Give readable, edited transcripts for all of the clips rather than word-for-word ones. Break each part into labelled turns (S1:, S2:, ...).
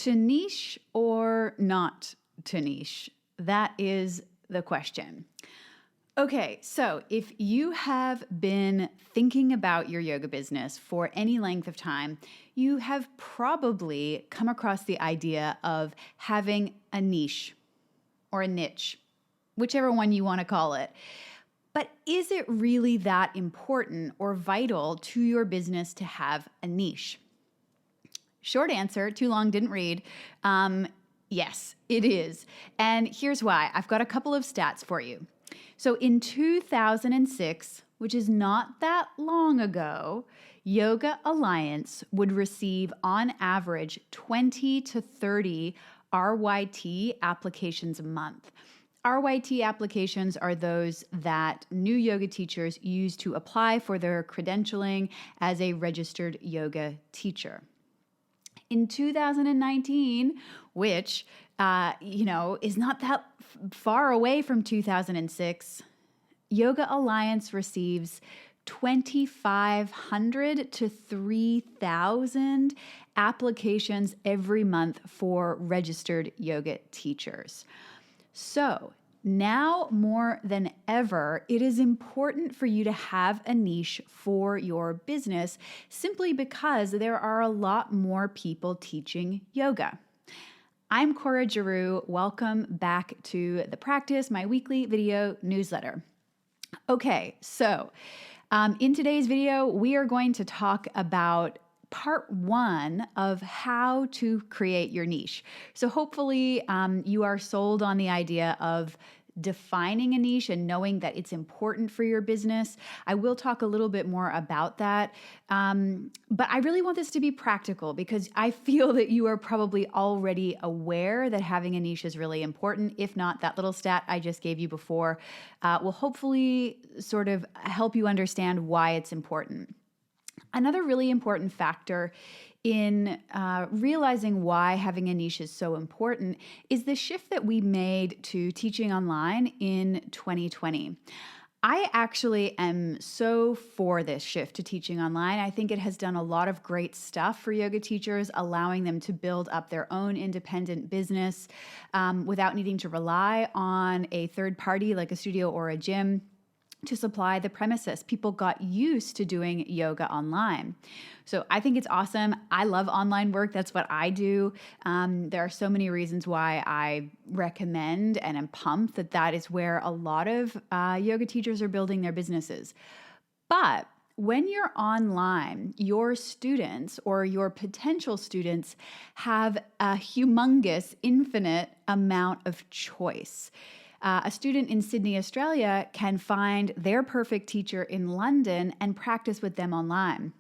S1: To niche or not to niche? That is the question. Okay, so if you have been thinking about your yoga business for any length of time, you have probably come across the idea of having a niche or a niche, whichever one you want to call it. But is it really that important or vital to your business to have a niche? Short answer, too long, didn't read. Yes, it is. And here's why. I've got a couple of stats for you. So in 2006, which is not that long ago, Yoga Alliance would receive on average 20 to 30 RYT applications a month. RYT applications are those that new yoga teachers use to apply for their credentialing as a registered yoga teacher. In 2019, which, is not that far away from 2006, Yoga Alliance receives 2,500 to 3,000 applications every month for registered yoga teachers. So now more than ever, it is important for you to have a niche for your business simply because there are a lot more people teaching yoga. I'm Cora Giroux. Welcome back to The Practice, my weekly video newsletter. Okay, so in today's video, we are going to talk about part one of how to create your niche. So hopefully you are sold on the idea of defining a niche and knowing that it's important for your business. I will talk a little bit more about that. But I really want this to be practical because I feel that you are probably already aware that having a niche is really important. If not, that little stat I just gave you before will hopefully sort of help you understand why it's important. Another really important factor in realizing why having a niche is so important is the shift that we made to teaching online in 2020. I actually am so for this shift to teaching online. I think it has done a lot of great stuff for yoga teachers, allowing them to build up their own independent business without needing to rely on a third party like a studio or a gym to supply the premises. People got used to doing yoga online. So I think it's awesome. I love online work. That's what I do. There are so many reasons why I recommend and am pumped that is where a lot of yoga teachers are building their businesses. But when you're online, your students or your potential students have a humongous, infinite amount of choice. A student in Sydney, Australia can find their perfect teacher in London and practice with them online.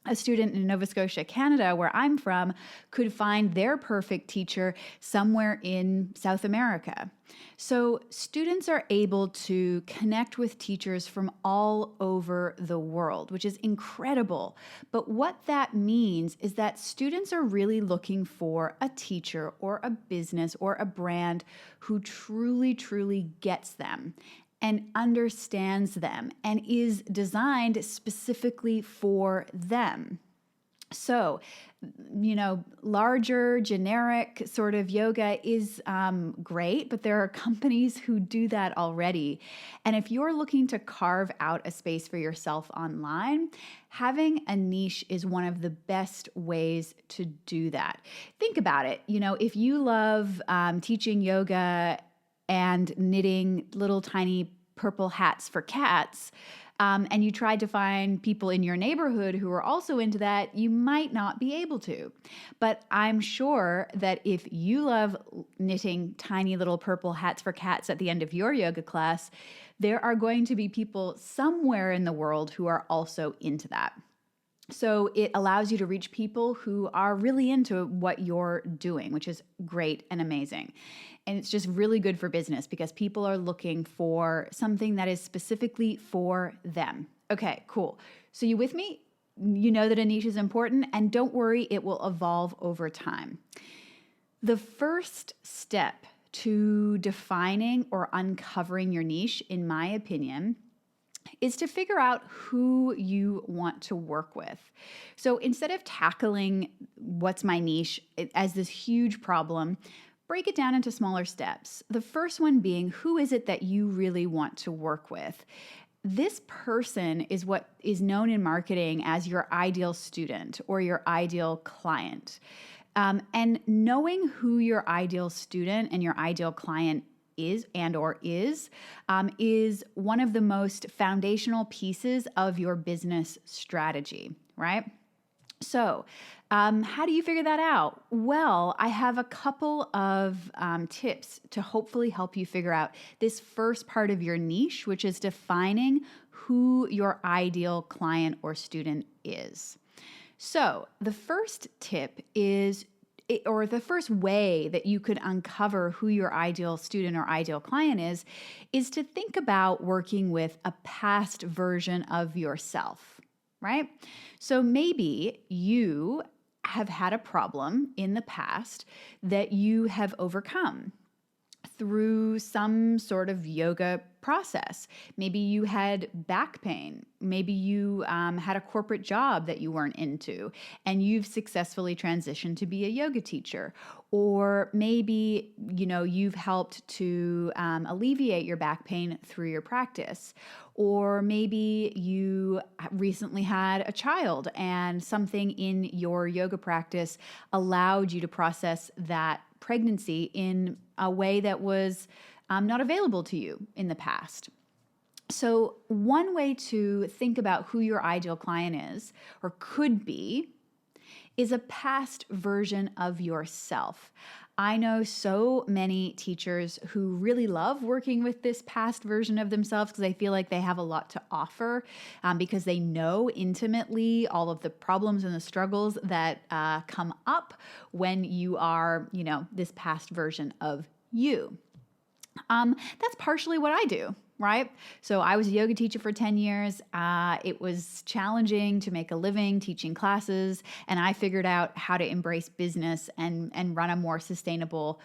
S1: A student in Nova Scotia, Canada, where I'm from, could find their perfect teacher somewhere in South America. So students are able to connect with teachers from all over the world, which is incredible. But what that means is that students are really looking for a teacher or a business or a brand who truly, truly gets them and understands them and is designed specifically for them. So, larger, generic sort of yoga is great, but there are companies who do that already. And if you're looking to carve out a space for yourself online, having a niche is one of the best ways to do that. Think about it. If you love teaching yoga and knitting little tiny purple hats for cats, and you tried to find people in your neighborhood who are also into that, you might not be able to. But I'm sure that if you love knitting tiny little purple hats for cats at the end of your yoga class, there are going to be people somewhere in the world who are also into that. So it allows you to reach people who are really into what you're doing, which is great and amazing. And it's just really good for business because people are looking for something that is specifically for them. Okay, cool. So you with me? You know that a niche is important, and don't worry, it will evolve over time. The first step to defining or uncovering your niche, in my opinion, is to figure out who you want to work with. So instead of tackling what's my niche as this huge problem, break it down into smaller steps. The first one being, who is it that you really want to work with? This person is what is known in marketing as your ideal student or your ideal client. And knowing who your ideal student and your ideal client is one of the most foundational pieces of your business strategy, right? So, how do you figure that out? Well, I have a couple of tips to hopefully help you figure out this first part of your niche, which is defining who your ideal client or student is. So, the first tip is, or the first way that you could uncover who your ideal student or ideal client is to think about working with a past version of yourself, right? So maybe you have had a problem in the past that you have overcome through some sort of yoga process. Maybe you had back pain. Maybe you had a corporate job that you weren't into and you've successfully transitioned to be a yoga teacher. Or maybe, you've helped to alleviate your back pain through your practice. Or maybe you recently had a child and something in your yoga practice allowed you to process that pregnancy in a way that was not available to you in the past. So one way to think about who your ideal client is or could be is a past version of yourself. I know so many teachers who really love working with this past version of themselves because they feel like they have a lot to offer because they know intimately all of the problems and the struggles that come up when you are, this past version of you. That's partially what I do, right? So I was a yoga teacher for 10 years. It was challenging to make a living teaching classes, and I figured out how to embrace business and run a more sustainable,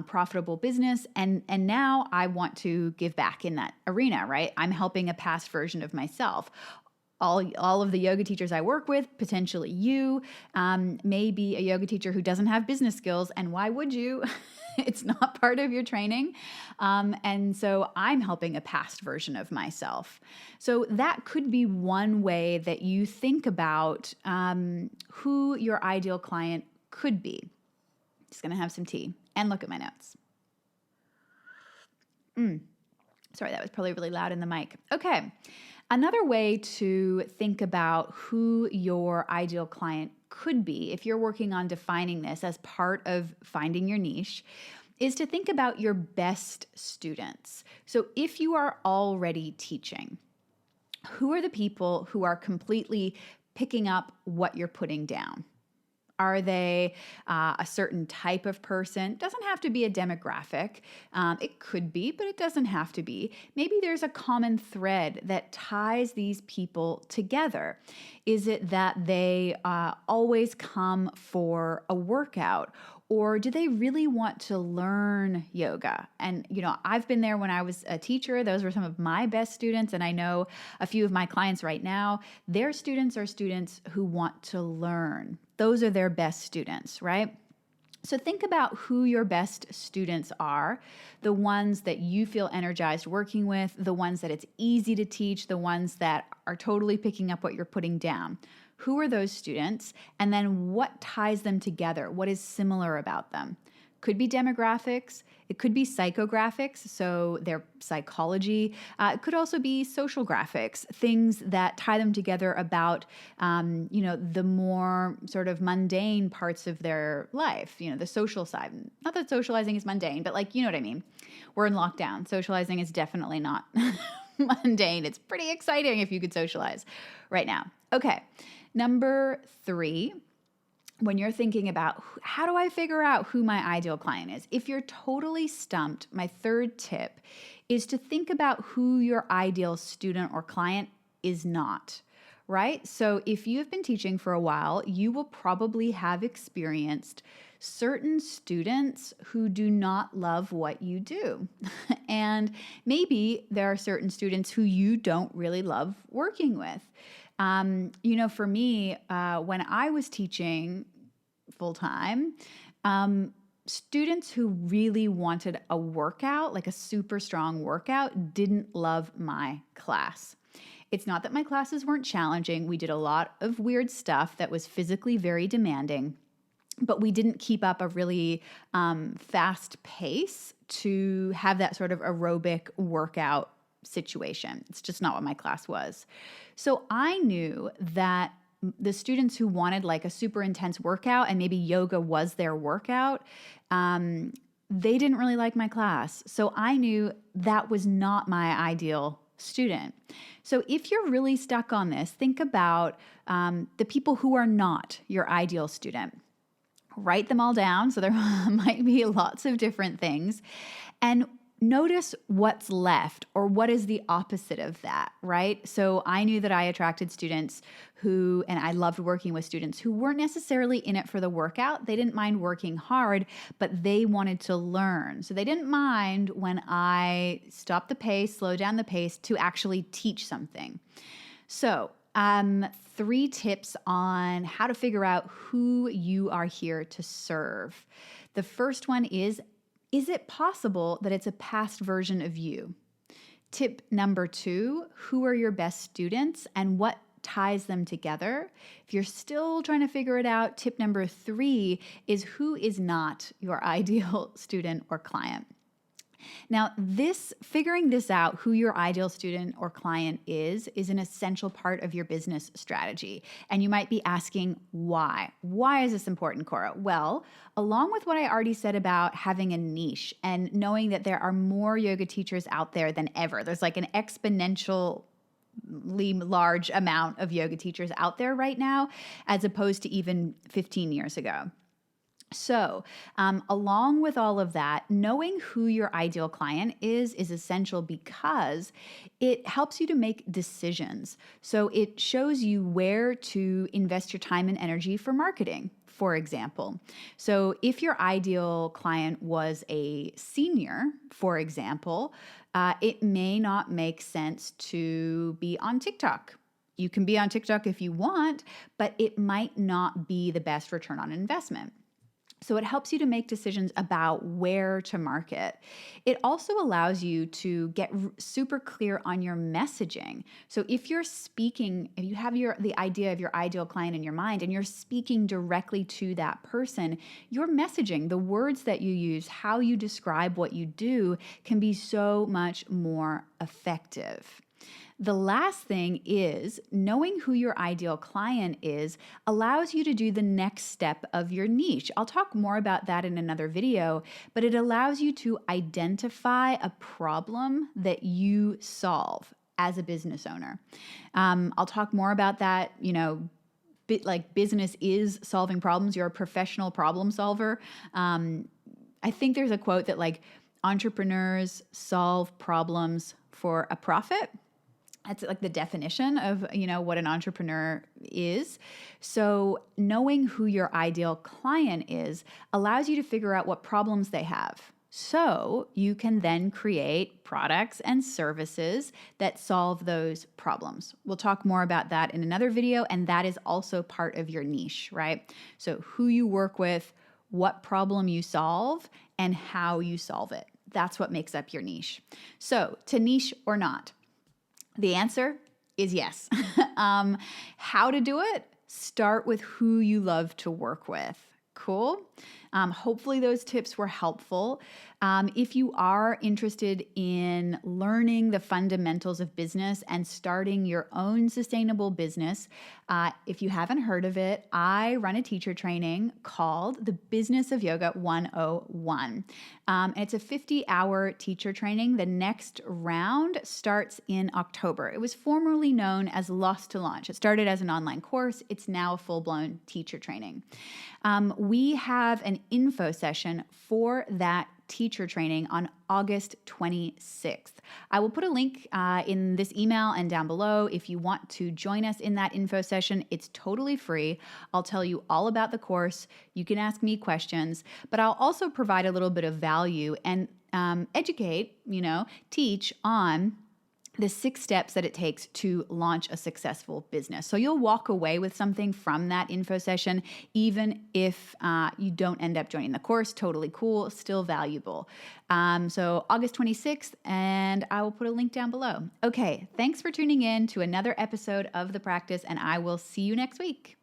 S1: profitable business. And now I want to give back in that arena, right? I'm helping a past version of myself. All of the yoga teachers I work with, potentially you, may be a yoga teacher who doesn't have business skills, and why would you? It's not part of your training. And so I'm helping a past version of myself. So that could be one way that you think about who your ideal client could be. Just going to have some tea and look at my notes. Sorry, that was probably really loud in the mic. Okay. Another way to think about who your ideal client could be, if you're working on defining this as part of finding your niche, is to think about your best students. So if you are already teaching, who are the people who are completely picking up what you're putting down? Are they a certain type of person? It doesn't have to be a demographic. It could be, but it doesn't have to be. Maybe there's a common thread that ties these people together. Is it that they always come for a workout? Or do they really want to learn yoga? And, I've been there when I was a teacher. Those were some of my best students. And I know a few of my clients right now, their students are students who want to learn. Those are their best students, right? So think about who your best students are, the ones that you feel energized working with, the ones that it's easy to teach, the ones that are totally picking up what you're putting down. Who are those students? And then what ties them together? What is similar about them? Could be demographics. It could be psychographics, so their psychology. It could also be social graphics, things that tie them together about, the more sort of mundane parts of their life, the social side. Not that socializing is mundane, but you know what I mean. We're in lockdown. Socializing is definitely not mundane. It's pretty exciting if you could socialize right now. Okay. Number 3, when you're thinking about how do I figure out who my ideal client is? If you're totally stumped, my third tip is to think about who your ideal student or client is not, right? So if you've been teaching for a while, you will probably have experienced certain students who do not love what you do. And maybe there are certain students who you don't really love working with. For me, when I was teaching full time, students who really wanted a workout, like a super strong workout, didn't love my class. It's not that my classes weren't challenging. We did a lot of weird stuff that was physically very demanding, but we didn't keep up a really fast pace to have that sort of aerobic workout situation. It's just not what my class was. So I knew that the students who wanted like a super intense workout and maybe yoga was their workout, they didn't really like my class. So I knew that was not my ideal student. So if you're really stuck on this, think about the people who are not your ideal student. Write them all down. So there might be lots of different things. And notice what's left or what is the opposite of that, right? So I knew that I attracted students and I loved working with students who weren't necessarily in it for the workout. They didn't mind working hard, but they wanted to learn. So they didn't mind when I stopped the pace, slowed down the pace to actually teach something. So 3 tips on how to figure out who you are here to serve. The first one is it possible that it's a past version of you? Tip number 2, who are your best students and what ties them together? If you're still trying to figure it out, tip number 3 is who is not your ideal student or client. Now, figuring this out, who your ideal student or client is an essential part of your business strategy. And you might be asking, why? Why is this important, Cora? Well, along with what I already said about having a niche and knowing that there are more yoga teachers out there than ever, there's like an exponentially large amount of yoga teachers out there right now, as opposed to even 15 years ago. So, along with all of that, knowing who your ideal client is essential because it helps you to make decisions. So it shows you where to invest your time and energy for marketing, for example. So if your ideal client was a senior, for example, it may not make sense to be on TikTok. You can be on TikTok if you want, but it might not be the best return on investment. So it helps you to make decisions about where to market. It also allows you to get super clear on your messaging. So if you have the idea of your ideal client in your mind and you're speaking directly to that person, your messaging, the words that you use, how you describe what you do can be so much more effective. The last thing is knowing who your ideal client is allows you to do the next step of your niche. I'll talk more about that in another video, but it allows you to identify a problem that you solve as a business owner. I'll talk more about that, like business is solving problems. You're a professional problem solver. I think there's a quote that like entrepreneurs solve problems for a profit. That's like the definition of, what an entrepreneur is. So knowing who your ideal client is allows you to figure out what problems they have. So you can then create products and services that solve those problems. We'll talk more about that in another video, and that is also part of your niche, right? So who you work with, what problem you solve, and how you solve it. That's what makes up your niche. So to niche or not? The answer is yes. How to do it? Start with who you love to work with. Cool. Hopefully those tips were helpful. If you are interested in learning the fundamentals of business and starting your own sustainable business, if you haven't heard of it, I run a teacher training called The Business of Yoga 101. And it's a 50-hour teacher training. The next round starts in October. It was formerly known as Lost to Launch. It started as an online course. It's now a full-blown teacher training. We have an info session for that teacher training on August 26th. I will put a link in this email and down below if you want to join us in that info session. It's totally free. I'll tell you all about the course. You can ask me questions, but I'll also provide a little bit of value and educate, teach on the 6 steps that it takes to launch a successful business. So you'll walk away with something from that info session, even if you don't end up joining the course. Totally cool, still valuable. So August 26th, and I will put a link down below. Okay, thanks for tuning in to another episode of The Practice, and I will see you next week.